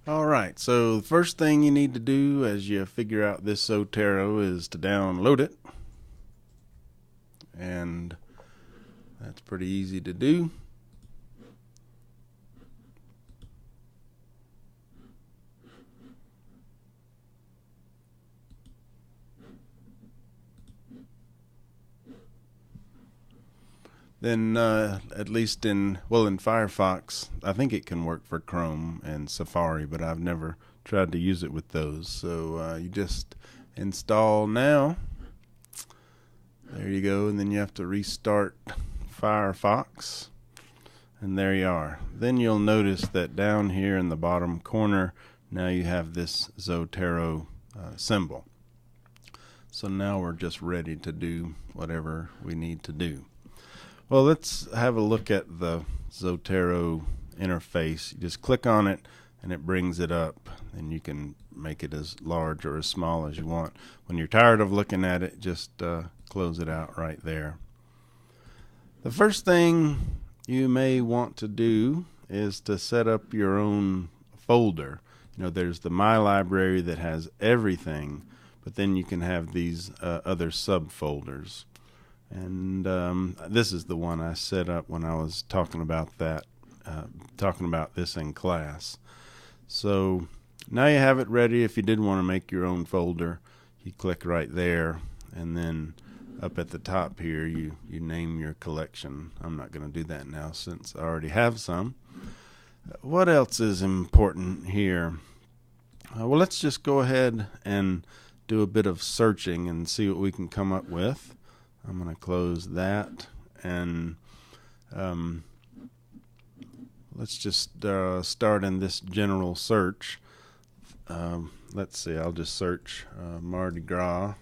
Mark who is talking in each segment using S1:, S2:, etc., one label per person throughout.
S1: All right, so the first thing you need to do as you figure out this Zotero is to download it. And that's pretty easy to do. Then at least in Firefox, I think it can work for Chrome and Safari, but I've never tried to use it with those. So you just install now. There you go, and then you have to restart Firefox, and there you are. Then you'll notice that down here in the bottom corner, now you have this Zotero symbol. So now we're just ready to do whatever we need to do. Well, let's have a look at the Zotero interface. You just click on it and it brings it up, and you can make it as large or as small as you want. When you're tired of looking at it, just close it out right there. The first thing you may want to do is to set up your own folder. You know, there's the My Library that has everything, but then you can have these other subfolders. And this is the one I set up when I was talking about this in class. So now you have it ready. If you did want to make your own folder, you click right there, and then up at the top here you name your collection. I'm not going to do that now since I already have some. What else is important here? Well, let's just go ahead and do a bit of searching and see what we can come up with. I'm going to close that, and let's just start in this general search. Let's see, I'll just search Mardi Gras,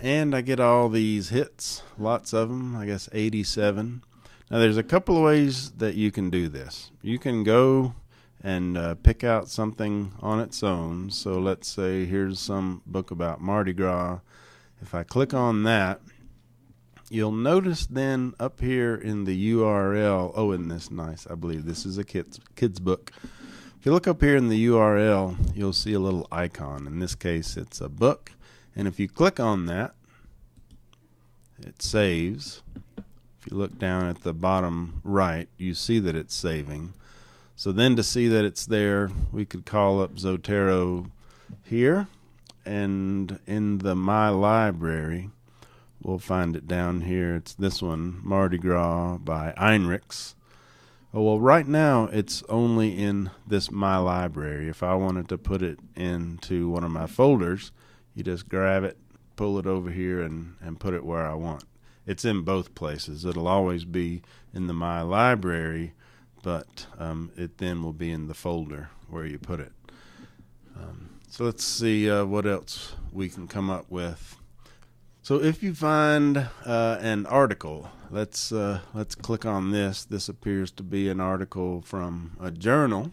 S1: and I get all these hits, lots of them, I guess 87. Now there's a couple of ways that you can do this. You can go and pick out something on its own. So let's say here's some book about Mardi Gras. If I click on that, you'll notice then up here in the URL, oh, isn't this nice? I believe this is a kid's book. If you look up here in the URL, you'll see a little icon. In this case, it's a book. And if you click on that, it saves. If you look down at the bottom right, you see that it's saving. So then to see that it's there, we could call up Zotero here, and in the My Library, we'll find it down here. It's this one, Mardi Gras by Heinrichs. Oh, well, right now it's only in this My Library. If I wanted to put it into one of my folders, you just grab it, pull it over here, and put it where I want. It's in both places. It'll always be in the My Library, but it then will be in the folder where you put it. So let's see what else we can come up with. So if you find an article, let's click on this. This appears to be an article from a journal.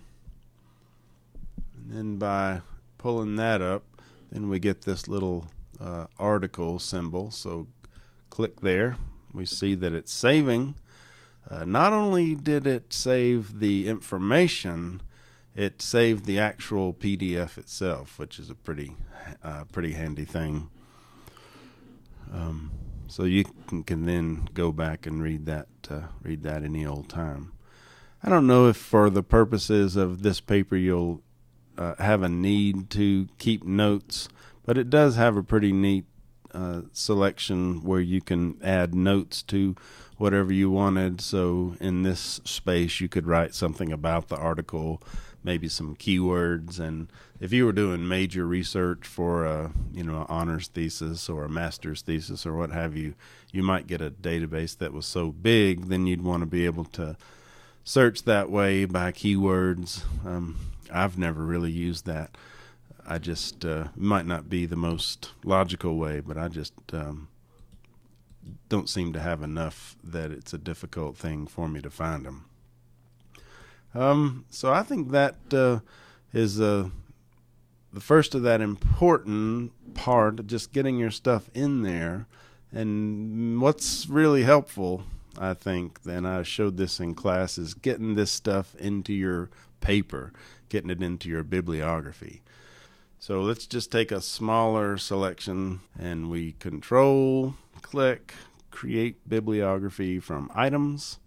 S1: And then by pulling that up, then we get this little article symbol. So click there. We see that it's saving. Not only did it save the information, it saved the actual PDF itself, which is a pretty handy thing. So you can then go back and read that any old time. I don't know if for the purposes of this paper you'll have a need to keep notes, but it does have a pretty neat selection where you can add notes to whatever you wanted. So in this space you could write something about the article, maybe some keywords, and if you were doing major research for a an honors thesis or a master's thesis or what have you, you might get a database that was so big, then you'd want to be able to search that way by keywords. I've never really used that. I just might not be the most logical way, but I just don't seem to have enough that it's a difficult thing for me to find them. So I think that is the first of that important part, just getting your stuff in there. And what's really helpful I think, and I showed this in class, is getting this stuff into your paper, getting it into your bibliography. So let's just take a smaller selection and we control click create bibliography from items,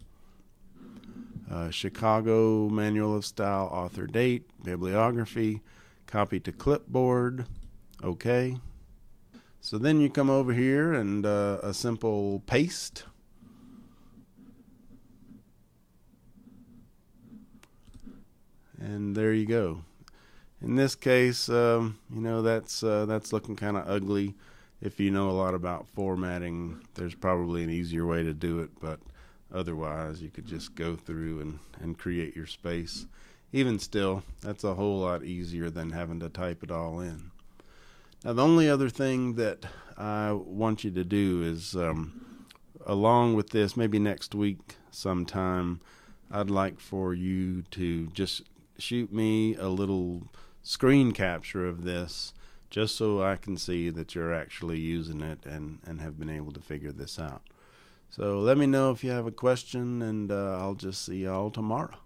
S1: Chicago Manual of Style, author date, bibliography, copy to clipboard. Okay. So then you come over here and a simple paste. And there you go. In this case, that's looking kind of ugly. If you know a lot about formatting, there's probably an easier way to do it, but otherwise you could just go through and create your space. Even still, that's a whole lot easier than having to type it all in. Now, the only other thing that I want you to do is, along with this, maybe next week sometime, I'd like for you to just shoot me a little screen capture of this, just so I can see that you're actually using it and have been able to figure this out. So let me know if you have a question, and I'll just see y'all tomorrow.